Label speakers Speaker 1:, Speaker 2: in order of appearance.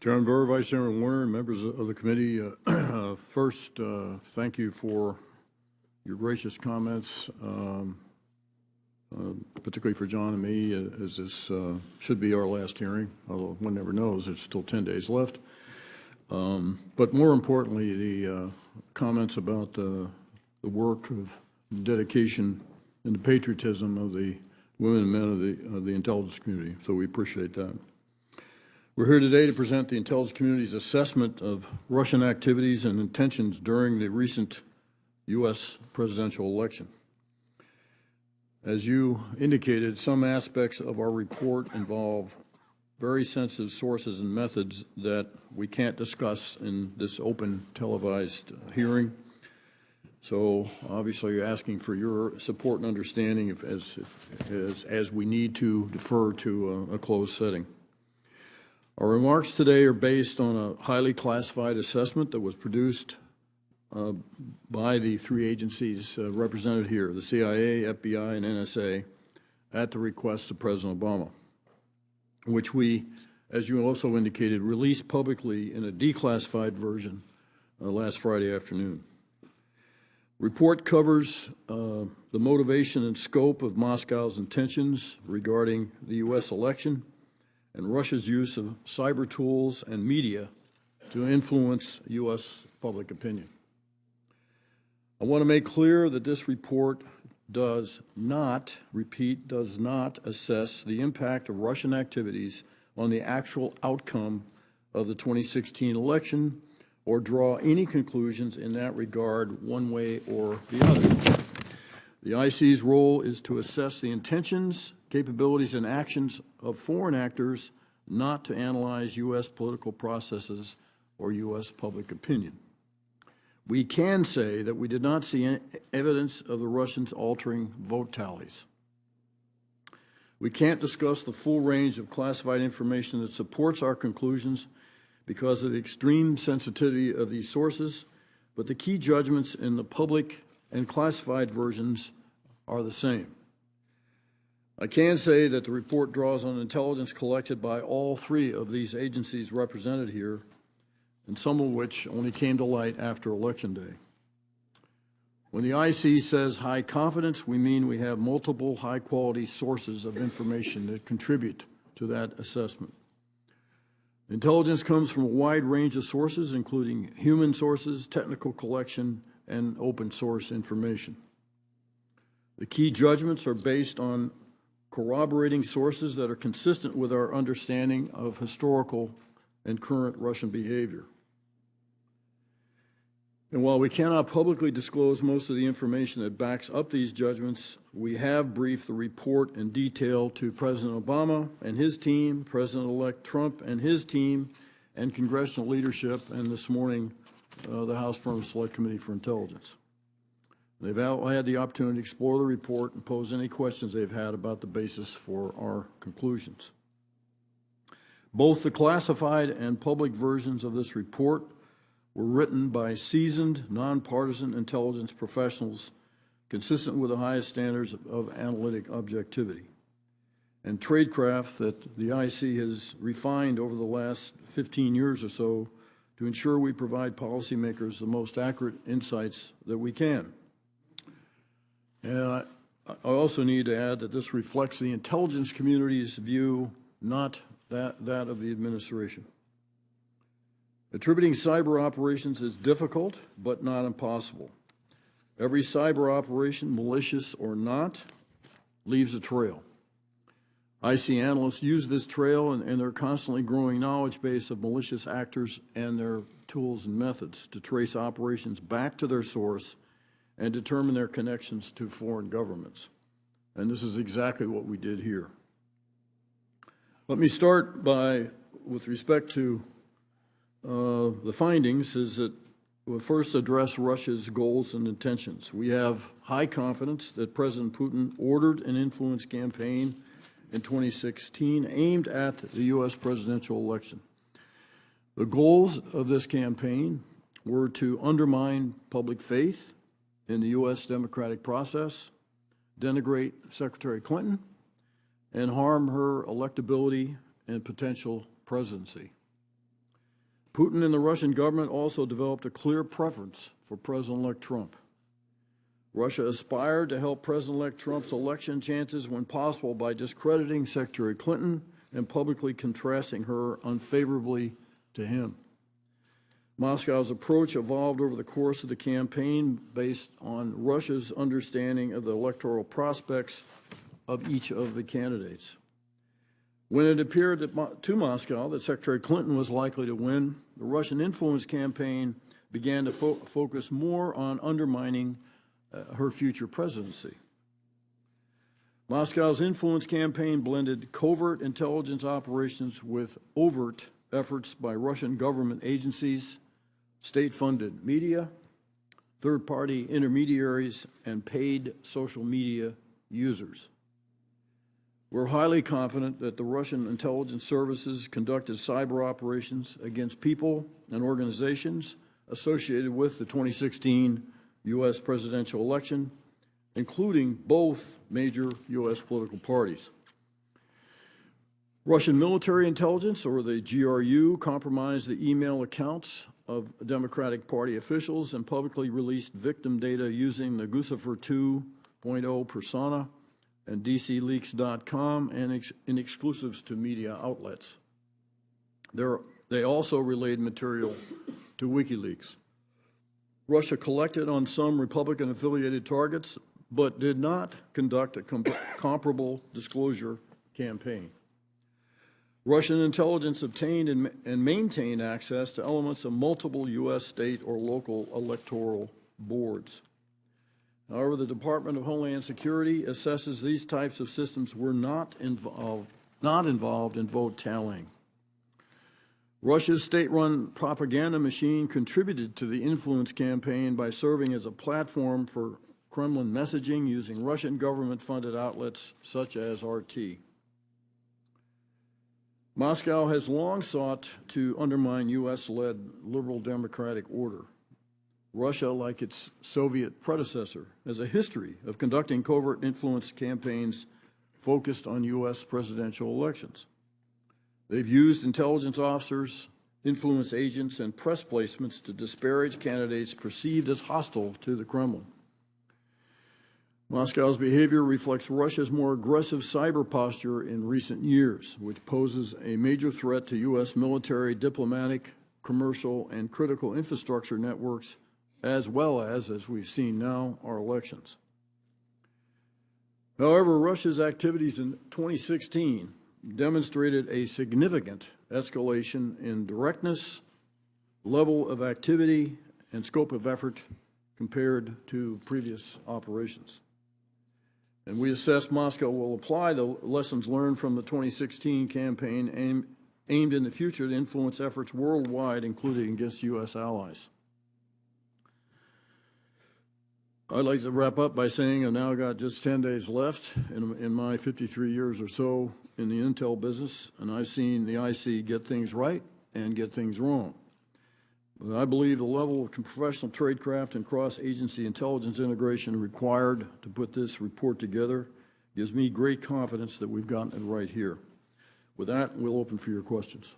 Speaker 1: Chairman Burr, Vice Chairman Warner, members of the committee, first, thank you for your gracious comments, particularly for John and me, as this should be our last hearing, although one never knows, there's still 10 days left. But more importantly, the comments about the work of dedication and the patriotism of the women and men of the intelligence community, so we appreciate that. We're here today to present the intelligence community's assessment of Russian activities and intentions during the recent U.S. presidential election. As you indicated, some aspects of our report involve very sensitive sources and methods that we can't discuss in this open televised hearing. So obviously you're asking for your support and understanding as we need to defer to a closed setting. Our remarks today are based on a highly classified assessment that was produced by the three agencies represented here, the CIA, FBI, and NSA, at the request of President Obama, which we, as you also indicated, released publicly in a declassified version last Friday afternoon. Report covers the motivation and scope of Moscow's intentions regarding the U.S. election and Russia's use of cyber tools and media to influence U.S. public opinion. I want to make clear that this report does not, repeat, does not assess the impact of Russian activities on the actual outcome of the 2016 election or draw any conclusions in that regard one way or the other. The IC's role is to assess the intentions, capabilities, and actions of foreign actors, not to analyze U.S. political processes or U.S. public opinion. We can say that we did not see any evidence of the Russians altering vote tallies. We can't discuss the full range of classified information that supports our conclusions because of the extreme sensitivity of these sources, but the key judgments in the public and classified versions are the same. I can say that the report draws on intelligence collected by all three of these agencies represented here, and some of which only came to light after Election Day. When the IC says high confidence, we mean we have multiple high-quality sources of information that contribute to that assessment. Intelligence comes from a wide range of sources, including human sources, technical collection, and open source information. The key judgments are based on corroborating sources that are consistent with our understanding of historical and current Russian behavior. And while we cannot publicly disclose most of the information that backs up these judgments, we have briefed the report in detail to President Obama and his team, President-elect Trump and his team, and congressional leadership, and this morning, the House Permanent Select Committee for Intelligence. They've all had the opportunity to explore the report and pose any questions they've had about the basis for our conclusions. Both the classified and public versions of this report were written by seasoned, nonpartisan intelligence professionals consistent with the highest standards of analytic objectivity and tradecraft that the IC has refined over the last 15 years or so to ensure we provide policymakers the most accurate insights that we can. And I also need to add that this reflects the intelligence community's view, not that of the administration. Attributing cyber operations is difficult, but not impossible. Every cyber operation, malicious or not, leaves a trail. IC analysts use this trail and their constantly growing knowledge base of malicious actors and their tools and methods to trace operations back to their source and determine their connections to foreign governments. And this is exactly what we did here. Let me start by, with respect to the findings, is that we'll first address Russia's goals and intentions. We have high confidence that President Putin ordered an influence campaign in 2016 aimed at the U.S. presidential election. The goals of this campaign were to undermine public faith in the U.S. democratic process, denigrate Secretary Clinton, and harm her electability and potential presidency. Putin and the Russian government also developed a clear preference for President-elect Trump. Russia aspired to help President-elect Trump's election chances when possible by discrediting Secretary Clinton and publicly contrasting her unfavorably to him. Moscow's approach evolved over the course of the campaign based on Russia's understanding of the electoral prospects of each of the candidates. When it appeared to Moscow that Secretary Clinton was likely to win, the Russian influence campaign began to focus more on undermining her future presidency. Moscow's influence campaign blended covert intelligence operations with overt efforts by Russian government agencies, state-funded media, third-party intermediaries, and paid social media users. We're highly confident that the Russian intelligence services conducted cyber operations against people and organizations associated with the 2016 U.S. presidential election, including both major U.S. political parties. Russian military intelligence, or the GRU, compromised the email accounts of Democratic Party officials and publicly released victim data using the Guccifer 2.0 persona and DCLeaks.com and in exclusives to media outlets. They also relayed material to WikiLeaks. Russia collected on some Republican-affiliated targets, but did not conduct a comparable disclosure campaign. Russian intelligence obtained and maintained access to elements of multiple U.S. state or local electoral boards. However, the Department of Homeland Security assesses these types of systems were not involved in vote tallying. Russia's state-run propaganda machine contributed to the influence campaign by serving as a platform for Kremlin messaging using Russian government-funded outlets such as RT. Moscow has long sought to undermine U.S.-led liberal democratic order. Russia, like its Soviet predecessor, has a history of conducting covert influence campaigns focused on U.S. presidential elections. They've used intelligence officers, influence agents, and press placements to disparage candidates perceived as hostile to the Kremlin. Moscow's behavior reflects Russia's more aggressive cyber posture in recent years, which poses a major threat to U.S. military, diplomatic, commercial, and critical infrastructure networks, as well as we've seen now, our elections. However, Russia's activities in 2016 demonstrated a significant escalation in directness, level of activity, and scope of effort compared to previous operations. And we assess Moscow will apply the lessons learned from the 2016 campaign aimed in the future to influence efforts worldwide, including against U.S. allies. I'd like to wrap up by saying I've now got just 10 days left in my 53 years or so in the intel business, and I've seen the IC get things right and get things wrong. But I believe the level of professional tradecraft and cross-agency intelligence integration required to put this report together gives me great confidence that we've gotten it right here. With that, we'll open for your questions.